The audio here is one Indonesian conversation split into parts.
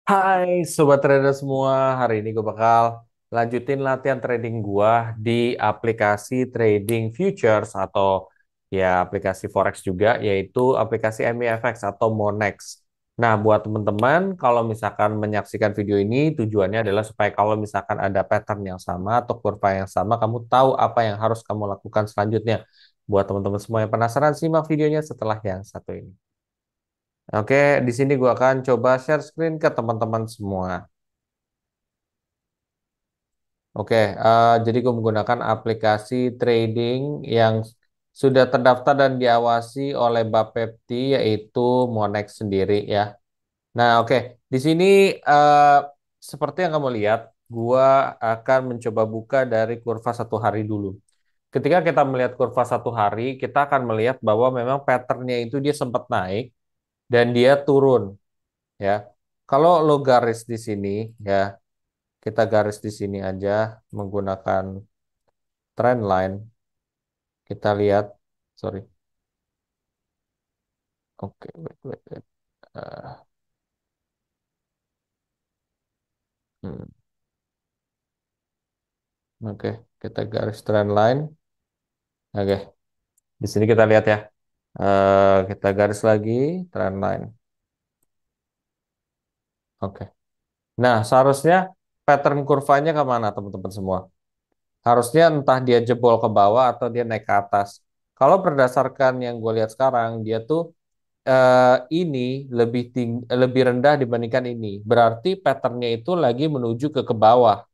Hai Sobat Trader semua, hari ini gue bakal lanjutin latihan trading gua di aplikasi trading futures atau ya aplikasi forex juga, yaitu aplikasi MEFX atau Monex. Nah, buat teman-teman, kalau misalkan menyaksikan video ini, tujuannya adalah supaya kalau misalkan ada pattern yang sama atau kurva yang sama, kamu tahu apa yang harus kamu lakukan selanjutnya. Buat teman-teman semua yang penasaran, simak videonya setelah yang satu ini. Oke, di sini gua akan coba share screen ke teman-teman semua. Oke, jadi gue menggunakan aplikasi trading yang sudah terdaftar dan diawasi oleh Bapepti, yaitu Monex sendiri ya. Nah, oke, di sini seperti yang kamu lihat, gua akan mencoba buka dari kurva satu hari dulu. Ketika kita melihat kurva satu hari, kita akan melihat bahwa memang patternnya itu dia sempat naik dan dia turun ya. Kalau lo garis di sini ya, kita garis di sini aja menggunakan trend line. Kita lihat, sorry. Oke, wait, wait, wait. Eh, hmm, Oke, kita garis trend line. Oke, di sini kita lihat ya. Kita garis lagi trend line. Oke. Nah, seharusnya pattern kurvanya kemana teman-teman semua? Harusnya entah dia jebol ke bawah atau dia naik ke atas. Kalau berdasarkan yang gue lihat sekarang, dia tuh ini lebih rendah dibandingkan ini. Berarti patternnya itu lagi menuju ke bawah.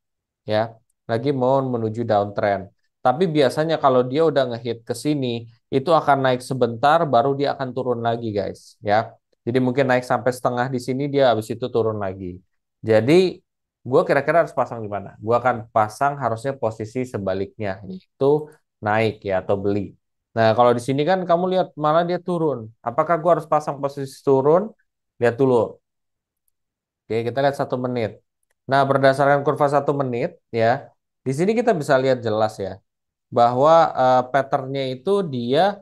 Ya, lagi mau menuju downtrend. Tapi biasanya kalau dia udah ngehit ke sini, itu akan naik sebentar, baru dia akan turun lagi, guys. Ya, jadi mungkin naik sampai setengah di sini, dia habis itu turun lagi. Jadi, gue kira-kira harus pasang di mana? Gue akan pasang harusnya posisi sebaliknya, yaitu naik ya atau beli. Nah, kalau di sini kan kamu lihat malah dia turun. Apakah gue harus pasang posisi turun? Lihat dulu. Oke, kita lihat 1 menit. Nah, berdasarkan kurva 1 menit, ya, di sini kita bisa lihat jelas ya, bahwa patternnya itu dia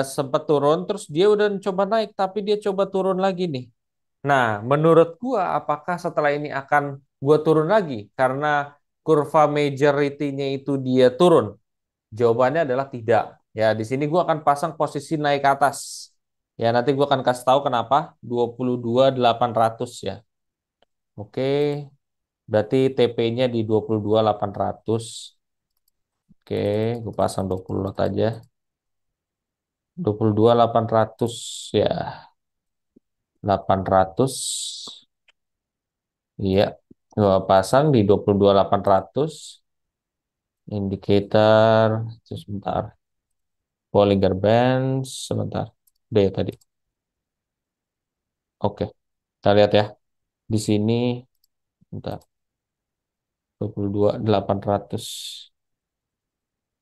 sempat turun, terus dia udah coba naik, tapi dia coba turun lagi nih. Nah, menurut gua, apakah setelah ini akan gua turun lagi? Karena kurva majority-nya itu dia turun. Jawabannya adalah tidak. Ya, di sini gua akan pasang posisi naik ke atas. Ya, nanti gua akan kasih tahu kenapa 22.800 ya. Oke, berarti TP-nya di 22.800. Oke, gue pasang 20 lot aja. 22.800 ya. 800. Iya. Gue pasang di 22.800. Indicator. Sebentar. Bollinger Bands. Sebentar. Udah ya tadi. Oke. Kita lihat ya. Di sini. Bentar. 22.800.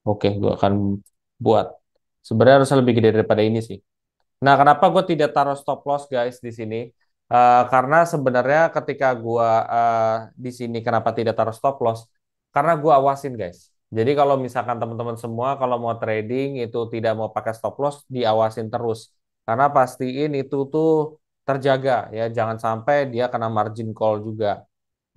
Oke. Gue akan buat. Sebenarnya harus lebih gede daripada ini sih. Nah, kenapa gue tidak taruh stop loss guys di sini? Karena sebenarnya ketika gue di sini kenapa tidak taruh stop loss? Karena gue awasin guys. Jadi kalau misalkan teman-teman semua kalau mau trading itu tidak mau pakai stop loss, diawasin terus. Karena pastiin itu tuh terjaga ya, jangan sampai dia kena margin call juga.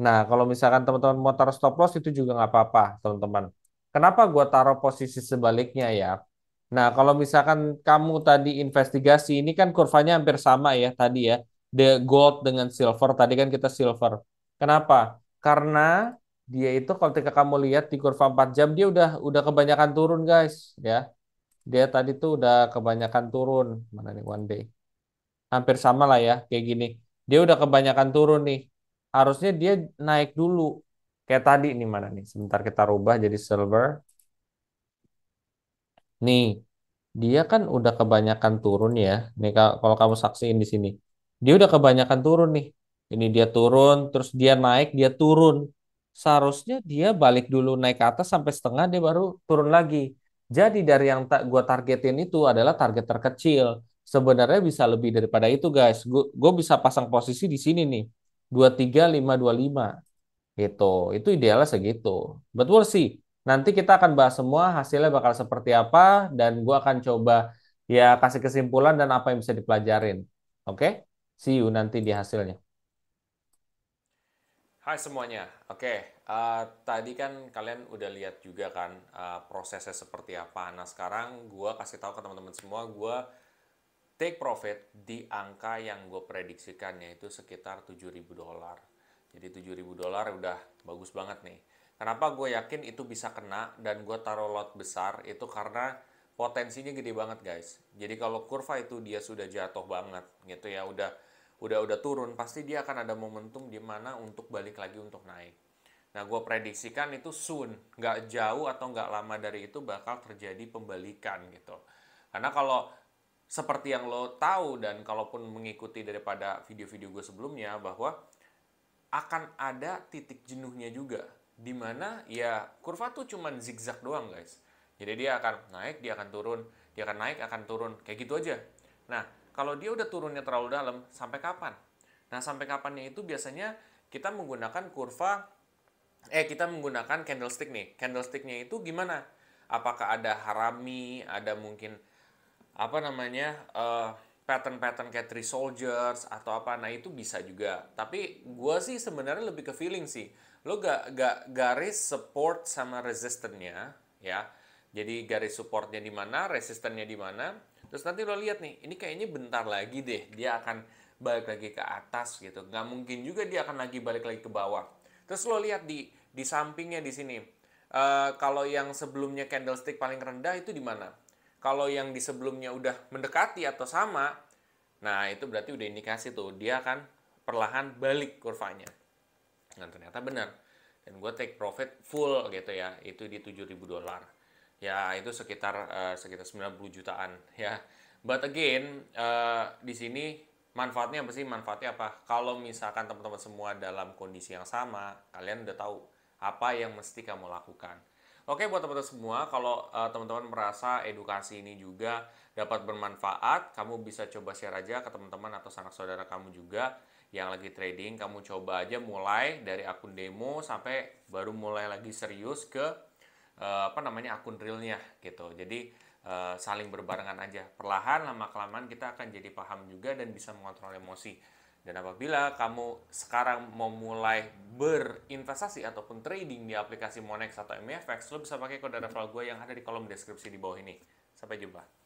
Nah, kalau misalkan teman-teman mau taruh stop loss itu juga nggak apa-apa, teman-teman. Kenapa gue taruh posisi sebaliknya ya? Nah, kalau misalkan kamu tadi investigasi, ini kan kurvanya hampir sama ya tadi ya. The gold dengan silver, tadi kan kita silver. Kenapa? Karena dia itu kalau ketika kamu lihat di kurva 4 jam, dia udah kebanyakan turun guys. Ya, dia tadi tuh udah kebanyakan turun. Mana nih one day? Hampir sama lah ya, kayak gini. Dia udah kebanyakan turun nih. Harusnya dia naik dulu. Kayak tadi nih mana nih? Sebentar kita rubah jadi silver. Nih, dia kan udah kebanyakan turun ya. Nih kalau kamu saksiin di sini. Dia udah kebanyakan turun nih. Ini dia turun, terus dia naik, dia turun. Seharusnya dia balik dulu naik ke atas sampai setengah dia baru turun lagi. Jadi dari yang tak gua targetin itu adalah target terkecil. Sebenarnya bisa lebih daripada itu guys. Gue bisa pasang posisi di sini nih. 23.525 gitu. Itu idealnya segitu. Betul sih. Nanti kita akan bahas semua hasilnya bakal seperti apa dan gua akan coba ya kasih kesimpulan dan apa yang bisa dipelajarin. Oke? See you nanti di hasilnya. Hai semuanya. Oke, tadi kan kalian udah lihat juga kan prosesnya seperti apa. Nah sekarang gue kasih tahu ke teman-teman semua, gue take profit di angka yang gue prediksikan yaitu sekitar $7.000. Jadi $7.000 udah bagus banget nih. Kenapa gue yakin itu bisa kena dan gue taruh lot besar itu karena potensinya gede banget guys. Jadi kalau kurva itu dia sudah jatuh banget gitu ya, udah turun, pasti dia akan ada momentum di mana untuk balik lagi untuk naik. Nah, gue prediksikan itu soon, nggak jauh atau nggak lama dari itu bakal terjadi pembalikan gitu. Karena kalau seperti yang lo tahu dan kalaupun mengikuti daripada video-video gue sebelumnya bahwa akan ada titik jenuhnya juga di mana ya kurva tuh cuman zigzag doang guys. Jadi dia akan naik, dia akan turun, dia akan naik, akan turun, kayak gitu aja. Nah, kalau dia udah turunnya terlalu dalam, sampai kapan? Nah, sampai kapannya itu biasanya kita menggunakan kita menggunakan candlestick nih. Candlesticknya itu gimana? Apakah ada harami, ada mungkin apa namanya pattern-pattern kayak Three Soldiers atau apa, nah itu bisa juga. Tapi gue sih sebenarnya lebih ke feeling sih. Lo gak garis support sama resistannya ya. Jadi garis supportnya di mana, resistannya di mana. Terus nanti lo lihat nih, ini kayaknya bentar lagi deh dia akan balik lagi ke atas gitu. Gak mungkin juga dia akan lagi balik lagi ke bawah. Terus lo lihat di sampingnya di sini. Kalau yang sebelumnya candlestick paling rendah itu di mana? Kalau yang di sebelumnya udah mendekati atau sama, nah itu berarti udah indikasi tuh dia akan perlahan balik kurvanya. Dan ternyata benar. Dan gue take profit full gitu ya, itu di $7.000. Ya itu sekitar 90 jutaan ya. But again, di sini manfaatnya apa sih? Manfaatnya apa? Kalau misalkan teman-teman semua dalam kondisi yang sama, kalian udah tahu apa yang mesti kamu lakukan. Oke, buat teman-teman semua, kalau teman-teman merasa edukasi ini juga dapat bermanfaat, kamu bisa coba share aja ke teman-teman atau sanak saudara kamu juga yang lagi trading. Kamu coba aja mulai dari akun demo sampai baru mulai lagi serius ke akun realnya gitu. Jadi saling berbarengan aja. Perlahan lama-kelamaan kita akan jadi paham juga dan bisa mengontrol emosi. Dan apabila kamu sekarang mau mulai berinvestasi ataupun trading di aplikasi Monex atau MFX, lo bisa pakai kode referral gue yang ada di kolom deskripsi di bawah ini. Sampai jumpa.